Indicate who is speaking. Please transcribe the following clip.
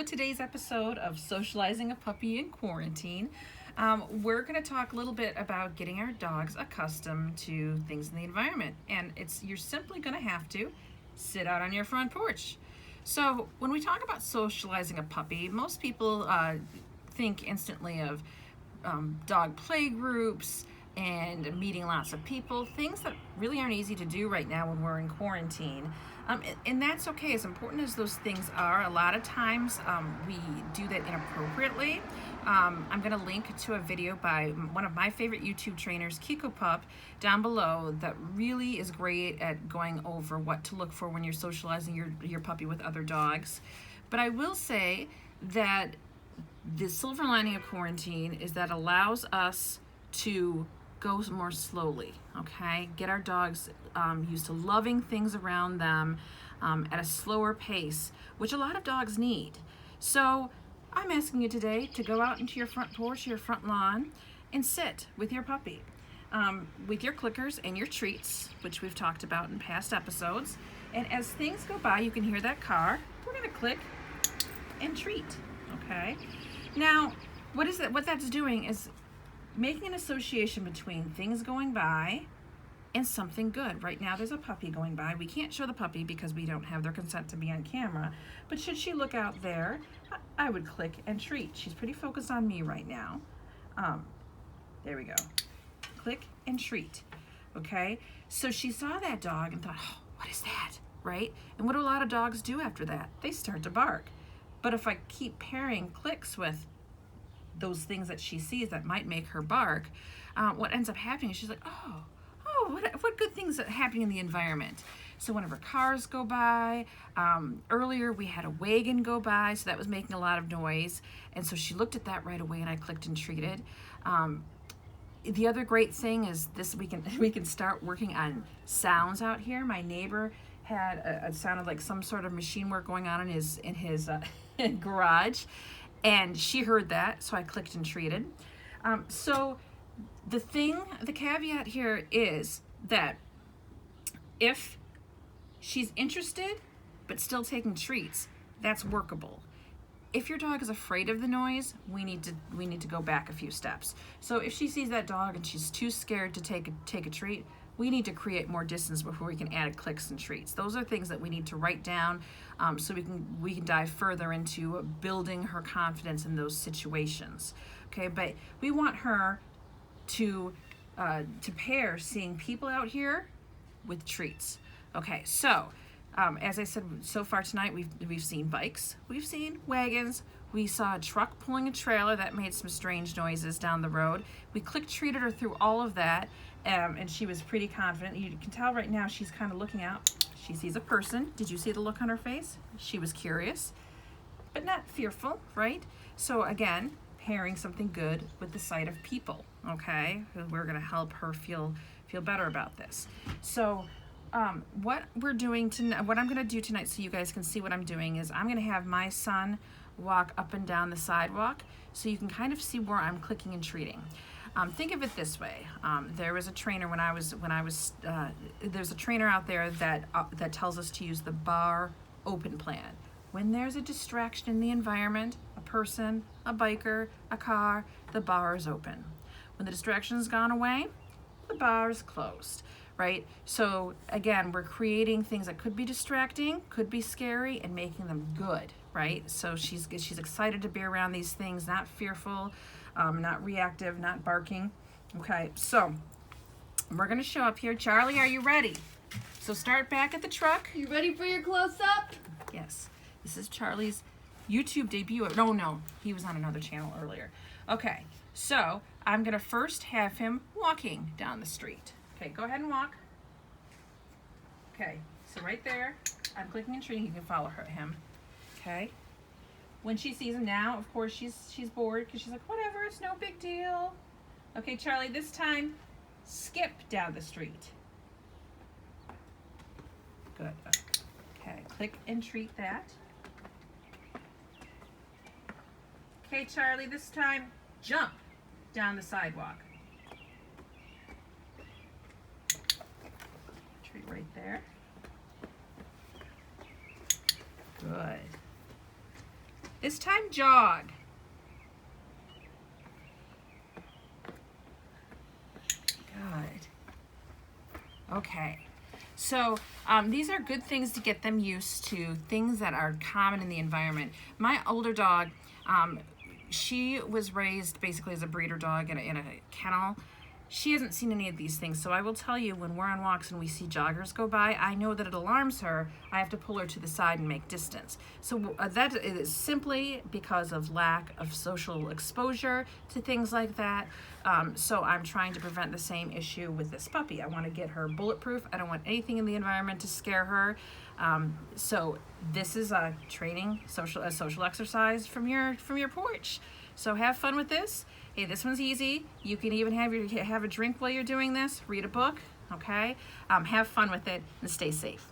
Speaker 1: today's episode of Socializing a Puppy in Quarantine, we're going to talk a little bit about getting our dogs accustomed to things in the environment. And you're simply going to have to sit out on your front porch. So when we talk about socializing a puppy, most people think instantly of dog play groups and meeting lots of people, things that really aren't easy to do right now when we're in quarantine. And that's okay. As important as those things are, a lot of times we do that inappropriately. I'm going to link to a video by one of my favorite YouTube trainers, Kiko Pup, down below that really is great at going over what to look for when you're socializing your puppy with other dogs. But I will say that the silver lining of quarantine is that allows us to go more slowly, okay? Get our dogs used to loving things around them at a slower pace, which a lot of dogs need. So I'm asking you today to go out into your front porch, your front lawn, and sit with your puppy, with your clickers and your treats, which we've talked about in past episodes. And as things go by, you can hear that car. We're gonna click and treat, okay? Now, what that's doing is making an association between things going by and something good. Right now there's a puppy going by. We can't show the puppy because we don't have their consent to be on camera, but should she look out there, I would click and treat. She's pretty focused on me right now. There we go. Click and treat. Okay, so she saw that dog and thought, oh, what is that, right? And what do a lot of dogs do after that? They start to bark. But if I keep pairing clicks with those things that she sees that might make her bark, what ends up happening is she's like, oh, what good things are happening in the environment. So whenever cars go by, earlier we had a wagon go by, so that was making a lot of noise, and so she looked at that right away, and I clicked and treated. The other great thing is this: we can start working on sounds out here. My neighbor had it sounded like some sort of machine work going on in his garage. And she heard that, so I clicked and treated. So the caveat here is that if she's interested but still taking treats, that's workable. If your dog is afraid of the noise, we need to go back a few steps. So if she sees that dog and she's too scared to take a treat, we need to create more distance before we can add clicks and treats. Those are things that we need to write down so we can dive further into building her confidence in those situations. Okay, but we want her to pair seeing people out here with treats. Okay, so as I said, so far tonight we've seen bikes, we've seen wagons, we saw a truck pulling a trailer that made some strange noises down the road. We treated her through all of that, and she was pretty confident. You can tell right now she's kind of looking out. She sees a person. Did you see the look on her face? She was curious, but not fearful, right? So again, pairing something good with the sight of people, okay? We're gonna help her feel better about this. So what I'm gonna do tonight, so you guys can see what I'm doing, is I'm gonna have my son walk up and down the sidewalk so you can kind of see where I'm clicking and treating. Think of it this way. There was a trainer there's a trainer out there that tells us to use the bar open plan. When there's a distraction in the environment, a person, a biker, a car, the bar is open. When the distraction's gone away, the bar is closed, right? So again, we're creating things that could be distracting, could be scary, and making them good, right? So she's excited to be around these things, not fearful, not reactive, not barking. Okay, so we're gonna show up here. Charlie, are you ready? So start back at the truck.
Speaker 2: You ready for your close-up?
Speaker 1: Yes, this is Charlie's YouTube debut. No, he was on another channel earlier. Okay, so I'm gonna first have him walking down the street. Okay, go ahead and walk. Okay, so right there, I'm clicking and treating. You can follow him. Okay. When she sees him now, of course, she's bored because she's like, whatever, it's no big deal. Okay, Charlie, this time, skip down the street. Good. Okay, click and treat that. Okay, Charlie, this time, jump down the sidewalk. Treat right there. Good. This time, jog. Good. Okay. So these are good things to get them used to, things that are common in the environment. My older dog, she was raised basically as a breeder dog in a kennel. She hasn't seen any of these things, so I will tell you, when we're on walks and we see joggers go by, I know that it alarms her. I have to pull her to the side and make distance. So that is simply because of lack of social exposure to things like that. So I'm trying to prevent the same issue with this puppy. I want to get her bulletproof. I don't want anything in the environment to scare her. So this is a training, a social exercise from your porch. So have fun with this. Hey, this one's easy. You can even have a drink while you're doing this. Read a book, okay? Have fun with it and stay safe.